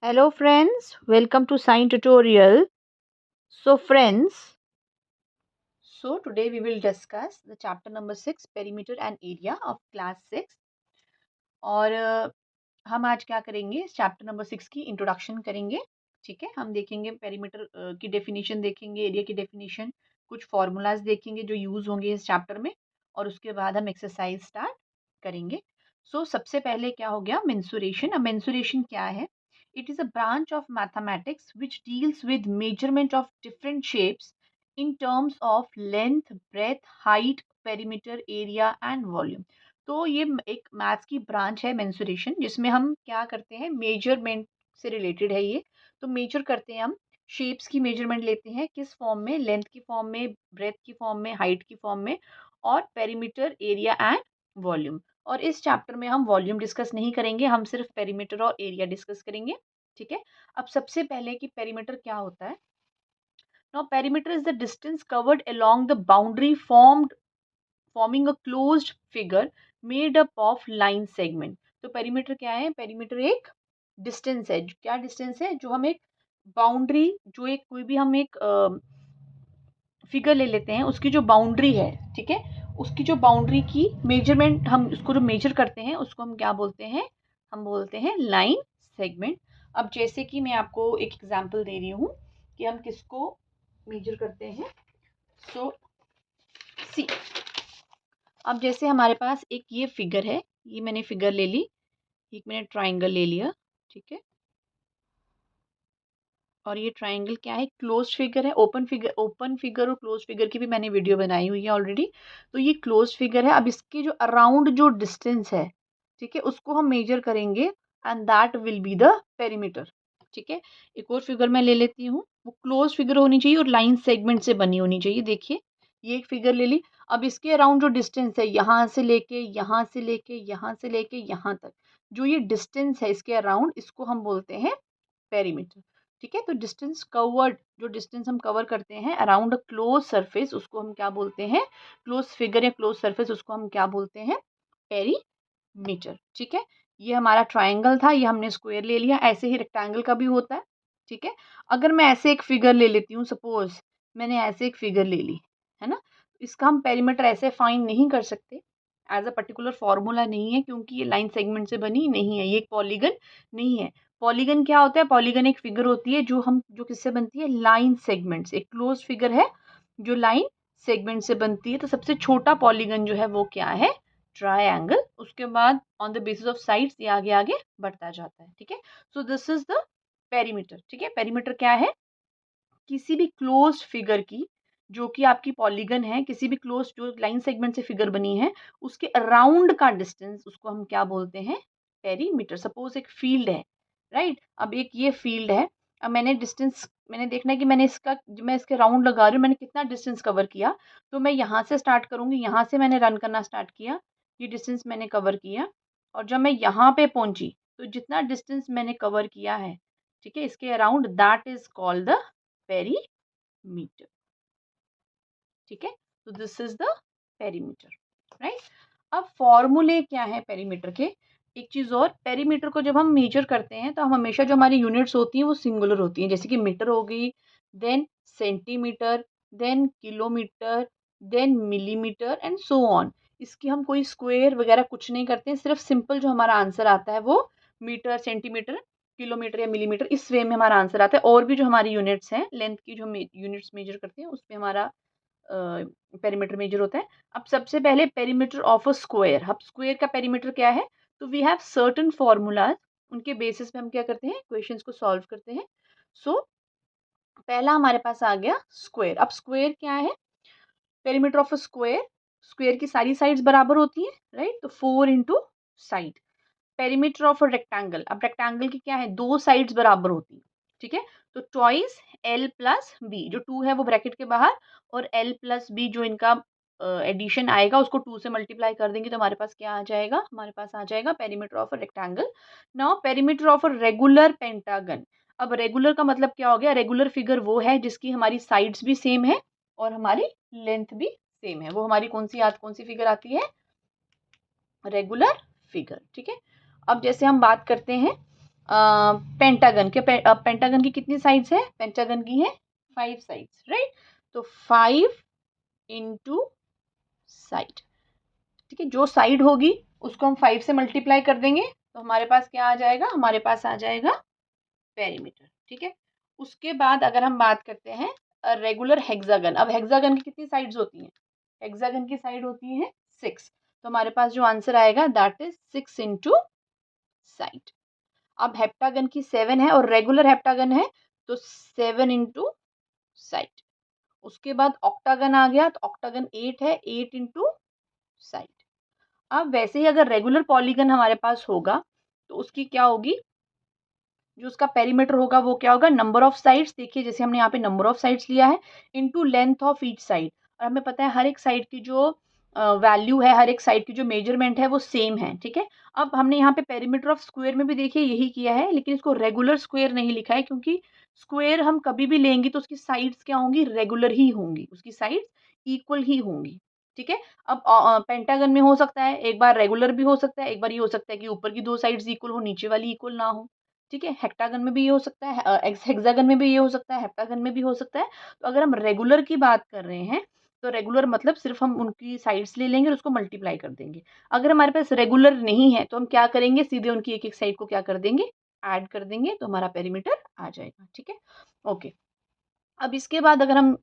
Hello friends, welcome to Science tutorial. So friends, today we will discuss the chapter number 6 perimeter and area of class 6 और हम आज क्या करेंगे इस chapter number 6 की introduction करेंगे। ठीक है, हम देखेंगे पेरीमीटर की डेफिनेशन देखेंगे, एरिया की डेफिनेशन, कुछ फार्मूलाज देखेंगे जो यूज होंगे इस चैप्टर में और उसके बाद हम एक्सरसाइज स्टार्ट करेंगे। सबसे पहले क्या हो गया मेंसुरेशन। अब मेंसुरेशन क्या है? It is a branch of mathematics which deals with measurement of different shapes in terms of length, breadth, height, perimeter, area and volume. तो ये एक मैथ्स की ब्रांच है मेंसुरेशन, जिसमें हम क्या करते हैं, मेजरमेंट से रिलेटेड है ये। तो मेजर करते हैं हम, शेप्स की मेजरमेंट लेते हैं, किस फॉर्म में? लेंथ की फॉर्म में, ब्रेथ की फॉर्म में, हाइट की फॉर्म में, और पेरीमीटर, एरिया एंड वॉल्यूम। और इस चैप्टर में हम वॉल्यूम डिस्कस नहीं करेंगे, हम सिर्फ पेरीमीटर और एरिया डिस्कस करेंगे। ठीक है, अब सबसे पहले कि पेरीमीटर क्या होता है। Now perimeter is the distance covered along the boundary forming a closed figure made up of line segment. तो पेरीमीटर क्या है? पेरीमीटर एक डिस्टेंस है। क्या डिस्टेंस है? जो हम एक बाउंड्री, जो एक कोई भी हम एक फिगर ले लेते हैं, उसकी जो बाउंड्री है, ठीक है, उसकी जो बाउंड्री की मेजरमेंट, हम उसको जो मेजर करते हैं उसको हम क्या बोलते हैं? हम बोलते हैं लाइन सेगमेंट। अब जैसे कि मैं आपको एक एग्जांपल दे रही हूँ कि हम किसको मेजर करते हैं। सो सी, अब जैसे हमारे पास एक ये फिगर है, ये मैंने फिगर ले ली, एक मैंने ट्राइंगल ले लिया। ठीक है, और ये ट्राइंगल क्या है? क्लोज्ड फिगर है। ओपन फिगर और क्लोज्ड फिगर की भी मैंने वीडियो बनाई हुई है ऑलरेडी। तो ये क्लोज्ड फिगर है। अब इसके जो अराउंड जो डिस्टेंस है, ठीक है, उसको हम मेजर करेंगे and that will be the perimeter. ठीक है, एक और फिगर मैं ले लेती हूँ, वो क्लोज फिगर होनी चाहिए और लाइन सेगमेंट से बनी होनी चाहिए। देखिए, ये एक फिगर ले ली। अब इसके अराउंड जो डिस्टेंस है, यहाँ से लेके यहाँ से लेके यहाँ से लेके यहाँ तक, जो ये डिस्टेंस है इसके अराउंड, इसको हम बोलते हैं पेरीमीटर। ठीक है, तो डिस्टेंस कवर्ड, जो डिस्टेंस हम कवर करते हैं अराउंड अ क्लोज सरफेस, उसको हम क्या बोलते हैं? क्लोज फिगर या क्लोज सरफेस, उसको हम क्या बोलते हैं? पेरीमीटर। ठीक है, ये हमारा ट्राइंगल था, ये हमने स्क्वायर ले लिया। ऐसे ही रेक्टेंगल का भी होता है। ठीक है, अगर मैं ऐसे एक फिगर ले लेती हूँ, सपोज मैंने ऐसे एक फिगर ले ली है ना, इसका हम पेरीमीटर ऐसे फाइंड नहीं कर सकते, एज अ पर्टिकुलर फॉर्मूला नहीं है, क्योंकि ये लाइन सेगमेंट से बनी नहीं है, ये एक पॉलीगन नहीं है। पॉलीगन क्या होता है? पॉलीगन एक फिगर होती है जो किससे बनती है? लाइन सेगमेंट से। एक क्लोज फिगर है जो लाइन सेगमेंट से बनती है। तो सबसे छोटा पॉलीगन जो है वो क्या है? ट्रायंगल। उसके बाद on the basis of sides ये आगे आगे बढ़ता जाता है। ठीक है, so this is the perimeter. ठीक है, पेरीमीटर क्या है? किसी भी क्लोज्ड फिगर की, जो कि आपकी पॉलीगन है, किसी भी क्लोज जो लाइन सेगमेंट से फिगर बनी है, उसके अराउंड का डिस्टेंस, उसको हम क्या बोलते हैं? पेरीमीटर। सपोज एक फील्ड है, राइट? अब एक ये फील्ड है। अब मैंने डिस्टेंस, मैंने देखना है कि मैं इसके राउंड लगा रही हूँ, मैंने कितना डिस्टेंस कवर किया। तो मैं यहाँ से स्टार्ट करूंगी, यहाँ से मैंने रन करना स्टार्ट किया, ये डिस्टेंस मैंने कवर किया। और जब मैं यहाँ पे पहुंची, तो जितना डिस्टेंस मैंने कवर किया है, ठीक है, इसके around, that is called the perimeter. ठीक है, तो this is the perimeter, right? अब फॉर्मूले क्या है पेरीमीटर के? एक चीज और, पेरीमीटर को जब हम मेजर करते हैं तो हम हमेशा, जो हमारी यूनिट्स होती हैं वो सिंगुलर होती हैं, जैसे कि मीटर हो गई, then centimetre, then kilometre, then millimetre and so on. इसकी हम कोई स्क्वायर वगैरह कुछ नहीं करते हैं, सिर्फ सिंपल जो हमारा आंसर आता है वो मीटर, सेंटीमीटर, किलोमीटर या मिलीमीटर, इस वे में हमारा आंसर आता है। और भी जो हमारी यूनिट्स हैं, लेंथ की जो यूनिट्स मेजर करते हैं, उसमें हमारा पेरीमीटर मेजर होता है। अब सबसे पहले पेरीमीटर ऑफ अ स्क्वायर, अब स्क्वायर का पेरीमीटर क्या है? तो वी हैव सर्टेन फॉर्मूलाज, उनके बेसिस पे हम क्या करते हैं? क्वेश्चंस को सॉल्व करते हैं। सो पहला हमारे पास आ गया स्क्वायर। अब स्क्वायर क्या है? Perimeter of a square, square की सारी साइड्स बराबर होती हैं, राइट? तो 4 into side. Perimeter of a rectangle, अब रेक्टेंगल की क्या है? दो साइड्स बराबर होती है। ठीक है, तो ट्वाइस एल प्लस बी, जो 2 है वो ब्रैकेट के बाहर, और एल प्लस बी जो इनका एडिशन आएगा, उसको 2 से मल्टीप्लाई कर देंगे तो हमारे पास क्या आ जाएगा? हमारे पास आ जाएगा perimeter of a rectangle. Now perimeter of a regular pentagon. अब रेगुलर का मतलब क्या हो गया? रेगुलर फिगर वो है जिसकी हमारी साइड्स भी सेम है और हमारी लेंथ भी सेम है। वो हमारी कौन सी फिगर आती है? Regular figure. ठीक है, अब जैसे हम बात करते हैं पेंटागन के पेंटागन की कितनी साइड्स है? पेंटागन की है 5 साइड्स, राइट। तो 5 इंटू साइड, ठीक है। जो साइड होगी उसको हम 5 से मल्टीप्लाई कर देंगे तो हमारे पास क्या आ जाएगा? हमारे पास आ जाएगा पेरीमीटर, ठीक है। उसके बाद अगर हम बात करते हैं रेगुलर हेक्सागन, अब हेक्सागन की कितनी साइड्स होती हैं? हेक्सागन की साइड होती है 6, तो हमारे पास जो आंसर आएगा दैट इज 6 इंटू साइड। अब हेप्टागन की 7 है और रेगुलर हेप्टागन है तो 7 इंटू साइड। उसके बाद ऑक्टागन आ गया तो ऑक्टागन 8 है, 8 इंटू साइड। अब वैसे ही अगर रेगुलर पॉलीगन हमारे पास होगा तो उसकी क्या होगी? जो उसका पेरीमीटर होगा वो क्या होगा? नंबर ऑफ साइड्स, देखिए जैसे हमने यहाँ पे नंबर ऑफ साइड्स लिया है into length of each side, और हमें पता है हर एक साइड की जो वैल्यू है, हर एक साइड की जो मेजरमेंट है वो सेम है, ठीक है। अब हमने यहाँ पे पेरीमीटर ऑफ स्क्वायर में भी देखिए यही किया है, लेकिन इसको रेगुलर स्क्वायर नहीं लिखा है क्योंकि स्क्वायर हम कभी भी लेंगे तो उसकी साइड्स क्या होंगी? रेगुलर ही होंगी, उसकी साइड्स इक्वल ही होंगी, ठीक है। अब पेंटागन में हो सकता है एक बार रेगुलर भी हो सकता है, एक बार ये हो सकता है कि ऊपर की दो साइड्स इक्वल हो, नीचे वाली इक्वल ना हो, ठीक है। हेक्टागन में भी ये हो सकता है, हेक्सागन में भी ये हो सकता है, हेप्टागन में भी हो सकता है। तो अगर हम रेगुलर की बात कर रहे हैं तो रेगुलर मतलब सिर्फ हम उनकी साइड्स ले लेंगे और उसको मल्टीप्लाई कर देंगे। अगर हमारे पास रेगुलर नहीं है तो हम क्या करेंगे? सीधे उनकी एक एक साइड को क्या कर देंगे? ऐड कर देंगे तो हमारा पेरीमीटर आ जाएगा, ठीक है। ओके, अब इसके बाद अगर हम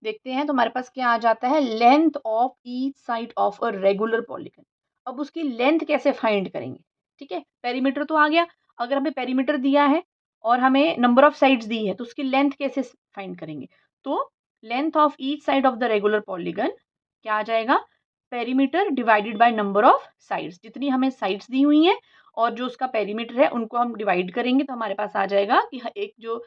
देखते हैं तो हमारे पास क्या आ जाता है? Length of each side of a regular polygon. अब उसकी लेंथ कैसे फाइंड करेंगे? ठीक है, पेरीमीटर तो आ गया। अगर हमें पेरीमीटर दिया है और हमें नंबर ऑफ साइड्स दी है तो उसकी लेंथ कैसे फाइंड करेंगे? तो length of each side of the regular polygon क्या आ जाएगा? Perimeter divided by number of sides. जितनी हमें साइड्स दी हुई हैं और जो उसका पेरीमीटर है उनको हम डिवाइड करेंगे तो हमारे पास आ जाएगा कि एक जो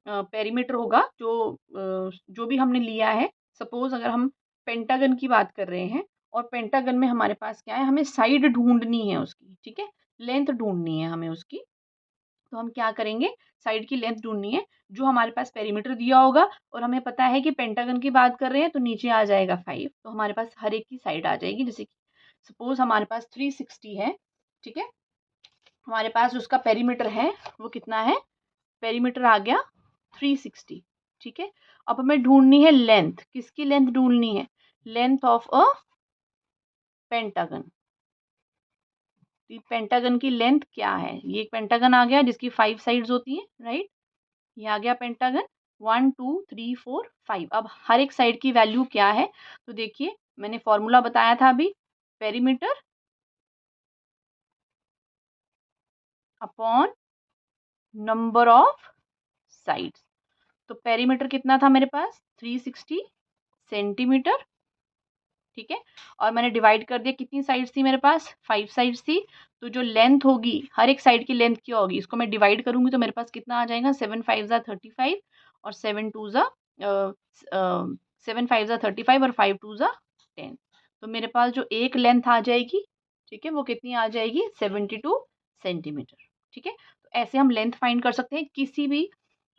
पेरीमीटर होगा, जो भी हमने लिया है, सपोज अगर हम पेंटागन की बात कर रहे हैं और पेंटागन में हमारे पास क्या है? हमें साइड ढूंढनी है उसकी, ठीक है, लेंथ ढूंढनी है हमें उसकी। तो हम क्या करेंगे? साइड की लेंथ ढूंढनी है, जो हमारे पास पेरीमीटर दिया होगा और हमें पता है कि पेंटागन की बात कर रहे हैं तो नीचे आ जाएगा 5, तो हमारे पास हर एक की साइड आ जाएगी। जैसे कि सपोज हमारे पास 360 है, ठीक है, हमारे पास उसका पेरीमीटर है वो कितना है? पेरीमीटर आ गया 360, ठीक है। अब हमें ढूंढनी है लेंथ, किसकी लेंथ ढूंढनी है? Length of a pentagon. Pentagon की लेंथ क्या है? ये एक पेंटागन आ गया जिसकी 5 साइड्स होती हैं, राइट। ये आ गया पेंटागन 1 2 3 4 5। अब हर एक साइड की वैल्यू क्या है? तो देखिए मैंने फॉर्मूला बताया था अभी, perimeter upon number of sides. तो पेरीमीटर कितना था मेरे पास? 360 सेंटीमीटर, ठीक है। और मैंने डिवाइड कर दिया, कितनी साइड्स थी मेरे पास? 5 साइड्स थी। तो जो लेंथ होगी, हर एक साइड की लेंथ क्या होगी? इसको मैं डिवाइड करूंगी तो मेरे पास कितना आ जाएगा? 7 5 ज़ा 35 और 7 2 ज़ा 7 5 ज़ा 35 और 5 2 ज़ा 10। तो मेरे पास जो एक लेंथ आ जाएगी, ठीक है, वो कितनी आ जाएगी? 72 सेंटीमीटर, ठीक है। तो ऐसे हम लेंथ फाइंड कर सकते हैं किसी भी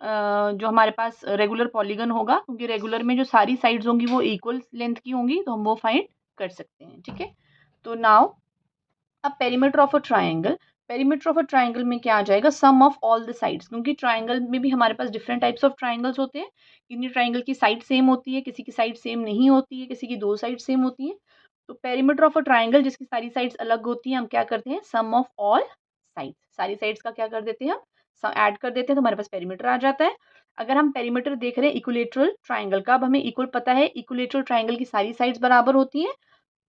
जो हमारे पास रेगुलर पॉलीगन होगा, क्योंकि रेगुलर में जो सारी साइड्स होंगी वो इक्वल लेंथ की होंगी तो हम वो फाइंड कर सकते हैं, ठीक है। तो नाउ अब perimeter of a triangle, perimeter of a triangle में क्या आ जाएगा? सम ऑफ ऑल द साइड्स, क्योंकि ट्राइंगल में भी हमारे पास डिफरेंट टाइप्स ऑफ ट्राइंगल्स होते हैं। किसी ट्राइंगल की साइड सेम होती है, किसी की साइड सेम नहीं होती है, किसी की दो साइड सेम होती है। तो पेरीमीटर ऑफ अ ट्राइंगल जिसकी सारी साइड्स अलग होती हैं, हम क्या करते हैं? सम ऑफ ऑल साइड्स, सारी साइड्स का क्या कर देते हैं? हम ऐड कर देते हैं तो हमारे पास पेरीमीटर आ जाता है। अगर हम पेरीमीटर देख रहे हैं इक्विलेटरल ट्राइंगल का, अब हमें इक्वल पता है इक्विलेटरल ट्राइंगल की सारी साइड्स बराबर होती हैं,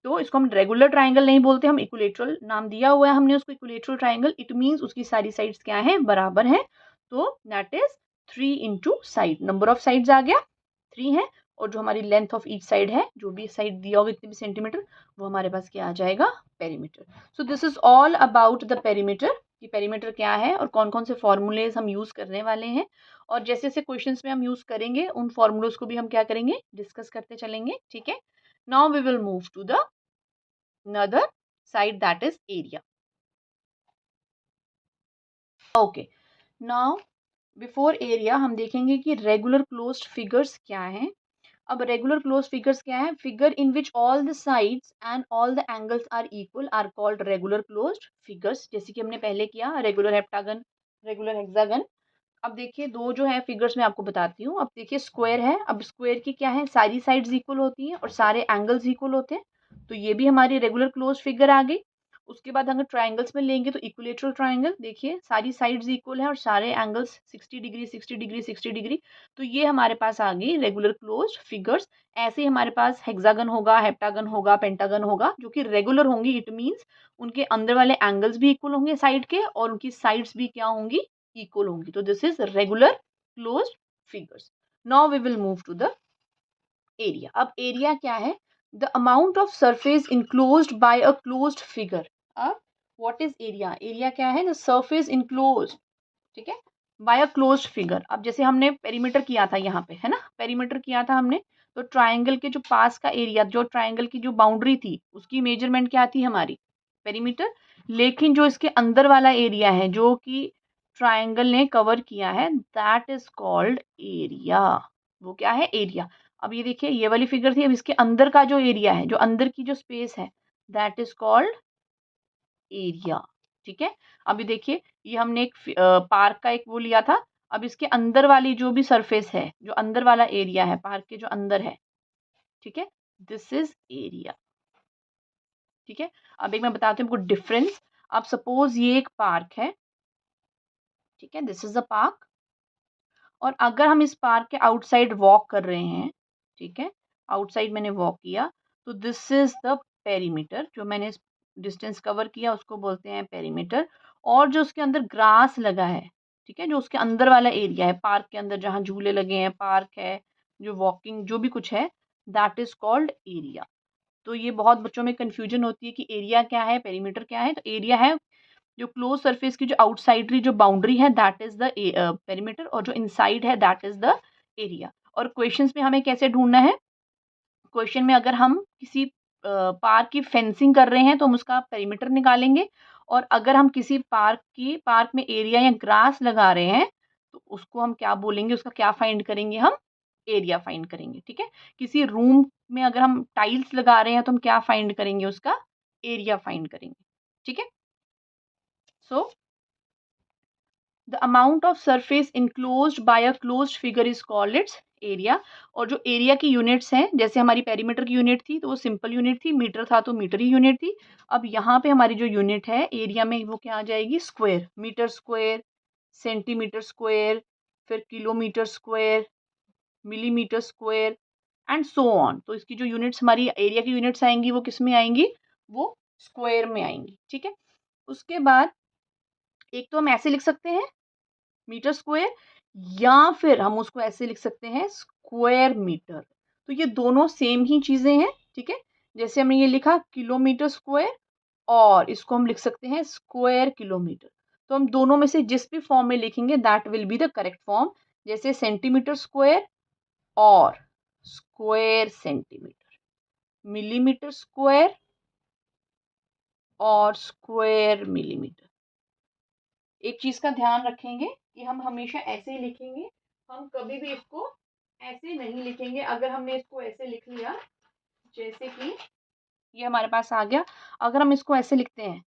तो इसको हम रेगुलर ट्राइंगल नहीं बोलते, हम इक्विलेटरल नाम दिया हुआ है हमने उसको, इक्विलेटरल ट्राइंगल। इट मींस उसकी सारी साइड्स क्या हैं? बराबर हैं। तो that is 3 into side, number of sides आ गया 3 है, और जो हमारी लेंथ ऑफ ईच साइड है, जो भी साइड दिया होगा इतने भी सेंटीमीटर, वो हमारे पास क्या आ जाएगा? Perimeter. So this is all about the perimeter, कि पेरीमीटर क्या है और कौन कौन से फॉर्मूलेज हम यूज करने वाले हैं, और जैसे जैसे क्वेश्चंस में हम यूज करेंगे उन फॉर्मूलोज को भी हम क्या करेंगे? डिस्कस करते चलेंगे, ठीक है। Now we will move to the another side, that is area. Okay, now before area हम देखेंगे कि regular closed figures क्या हैं। अब regular closed figures क्या है? Figure in which all the sides and all the angles are equal are called regular closed figures। जैसे कि हमने पहले किया, regular heptagon रेगुलर हेक्सागन। अब देखिए दो जो है फिगर्स मैं आपको बताती हूँ। अब देखिए स्क्वायर है, अब स्क्वायर की क्या है, सारी साइड्स इक्वल होती हैं और सारे एंगल्स इक्वल होते हैं, तो ये भी हमारी रेगुलर क्लोज फिगर आ गई। उसके बाद अगर ट्राइंगल्स में लेंगे तो इक्विलेटरल ट्राइंगल, देखिए सारी साइड्स इक्वल है और सारे एंगल्स 60 डिग्री 60 डिग्री 60 डिग्री, तो ये हमारे पास आ गई रेगुलर क्लोज फिगर्स। ऐसे ही हमारे पास हेक्सागन होगा, हेप्टागन होगा, पेंटागन होगा, जो कि रेगुलर होंगी। इट मीन्स उनके अंदर वाले एंगल्स भी इक्वल होंगे साइड के और उनकी साइड्स भी क्या होंगी, इक्वल होंगी। तो this is regular closed figures. Now we will move to the area. अब एरिया क्या है, the amount of surface enclosed by a closed figure. अब व्हाट इज एरिया, एरिया क्या है, द सरफेस इनक्लोज्ड, ठीक है, बाय अ क्लोज्ड फिगर। अब जैसे हमने पेरीमीटर किया था यहाँ पे, है ना, पेरीमीटर किया था हमने, तो ट्राइंगल के जो पास का एरिया, जो ट्राइंगल की जो बाउंड्री थी उसकी मेजरमेंट क्या थी हमारी, पेरीमीटर। लेकिन जो इसके अंदर वाला एरिया है जो कि ट्राइंगल ने कवर किया है, दैट इज कॉल्ड एरिया। वो क्या है, एरिया। अब ये देखिए ये वाली फिगर थी, अब इसके अंदर का जो एरिया है, जो अंदर की जो स्पेस है, दैट इज कॉल्ड एरिया, ठीक है। अभी देखिए ये हमने एक पार्क का एक वो लिया था, अब इसके अंदर वाली जो भी सरफेस है, जो अंदर वाला एरिया है पार्क के जो अंदर है, ठीक है, दिस इज एरिया, ठीक है। अब एक मैं बताती हूँ आपको डिफरेंस। अब सपोज ये एक पार्क है, ठीक है, दिस इज अ पार्क, और अगर हम इस पार्क के आउटसाइड वॉक कर रहे हैं, ठीक है, आउटसाइड मैंने वॉक किया, तो दिस इज द पेरीमीटर, जो मैंने डिस्टेंस कवर किया उसको बोलते हैं पेरीमीटर। और जो उसके अंदर ग्रास लगा है, ठीक है, जो उसके अंदर वाला एरिया है पार्क के अंदर, जहाँ झूले लगे हैं, पार्क है, जो वॉकिंग जो भी कुछ है, दैट इज कॉल्ड एरिया। तो ये बहुत बच्चों में कंफ्यूजन होती है कि एरिया क्या है, पेरीमीटर क्या है। तो एरिया है जो क्लोज सरफेस की जो आउटसाइडरी जो बाउंड्री है, दैट इज द पेरीमीटर, और जो इनसाइड है दैट इज द एरिया। और क्वेश्चंस में हमें कैसे ढूंढना है, क्वेश्चन में अगर हम किसी पार्क की फेंसिंग कर रहे हैं तो हम उसका पेरीमीटर निकालेंगे, और अगर हम किसी पार्क में एरिया या ग्रास लगा रहे हैं तो उसको हम क्या बोलेंगे, उसका क्या फाइंड करेंगे, हम एरिया फाइंड करेंगे, ठीक है। किसी रूम में अगर हम टाइल्स लगा रहे हैं तो हम क्या फाइंड करेंगे, उसका एरिया फाइंड करेंगे, ठीक है। So the amount of surface enclosed by a closed figure is called its area. और जो एरिया की यूनिट्स हैं, जैसे हमारी पेरीमीटर की यूनिट थी तो वो सिंपल यूनिट थी, मीटर था तो मीटर ही यूनिट थी। अब यहाँ पे हमारी जो यूनिट है एरिया में, वो क्या आ जाएगी, square, metre square, centimetre square, फिर kilometre square, millimetre square, and so on. तो इसकी जो यूनिट्स हमारी एरिया की यूनिट्स आएंगी वो किस में आएंगी, वो स्क्वायर में आएंगी, ठीक है। उसके बाद एक तो हम ऐसे लिख सकते हैं मीटर स्क्वायर, या फिर हम उसको ऐसे लिख सकते हैं स्क्वायर मीटर। तो ये दोनों सेम ही चीजें हैं, ठीक है। जैसे हमने ये लिखा किलोमीटर स्क्वायर, और इसको हम लिख सकते हैं स्क्वायर किलोमीटर। तो हम दोनों में से जिस भी फॉर्म में लिखेंगे that will be the correct form. जैसे सेंटीमीटर स्क्वायर और स्क्वायर सेंटीमीटर, मिलीमीटर स्क्वायर और स्क्वायर मिलीमीटर। एक चीज का ध्यान रखेंगे कि हम हमेशा ऐसे ही लिखेंगे, हम कभी भी इसको ऐसे नहीं लिखेंगे। अगर हमने इसको ऐसे लिख लिया, जैसे कि ये हमारे पास आ गया, अगर हम इसको ऐसे लिखते हैं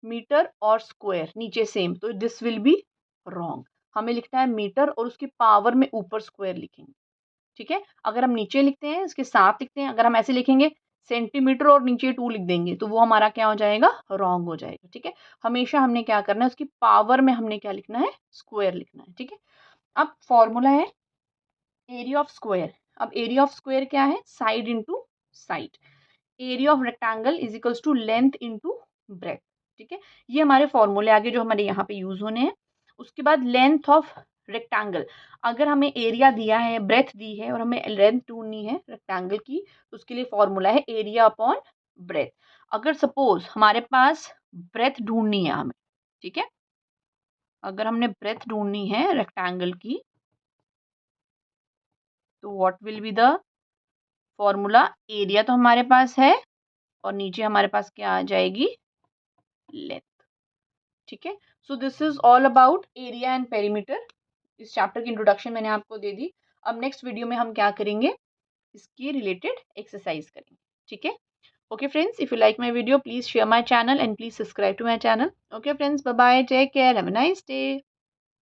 मीटर और स्क्वायर नीचे सेम, तो दिस विल बी रॉन्ग। हमें लिखना है मीटर और उसकी पावर में ऊपर स्क्वायर लिखेंगे, ठीक है। अगर हम नीचे लिखते हैं इसके साथ लिखते हैं, अगर हम ऐसे लिखेंगे सेंटीमीटर और नीचे 2 लिख देंगे तो वो हमारा क्या हो जाएगा, रॉन्ग हो जाएगा, ठीक है। हमेशा हमने क्या करना है, उसकी पावर में हमने क्या लिखना है, स्क्वायर लिखना है, ठीक है। अब फॉर्मूला है एरिया ऑफ स्क्वायर। अब एरिया ऑफ स्क्वायर क्या है, side into side. Area of rectangle is equals to length into breadth, ठीक है। ये हमारे फॉर्मूले आगे जो हमारे यहाँ पे यूज होने हैं। उसके बाद लेंथ ऑफ रेक्टेंगल, अगर हमें एरिया दिया है, ब्रेथ दी है और हमें लेंथ ढूंढनी है रेक्टेंगल की, तो उसके लिए फॉर्मूला है एरिया अपॉन ब्रेथ। अगर सपोज हमारे पास ब्रेथ ढूंढनी है हमें, ठीक है, अगर हमने ब्रेथ ढूंढनी है रेक्टेंगल की, तो what will be the formula, area तो हमारे पास है और नीचे हमारे पास क्या आ जाएगी, लेंथ, ठीक है। So this is all about area and perimeter. इस चैप्टर की इंट्रोडक्शन मैंने आपको दे दी। अब नेक्स्ट वीडियो में हम क्या करेंगे, इसकी रिलेटेड एक्सरसाइज करेंगे, ठीक है। Okay friends, if you like my video, please share my channel and please subscribe to my channel. Okay friends, bye bye, take care, have a nice day.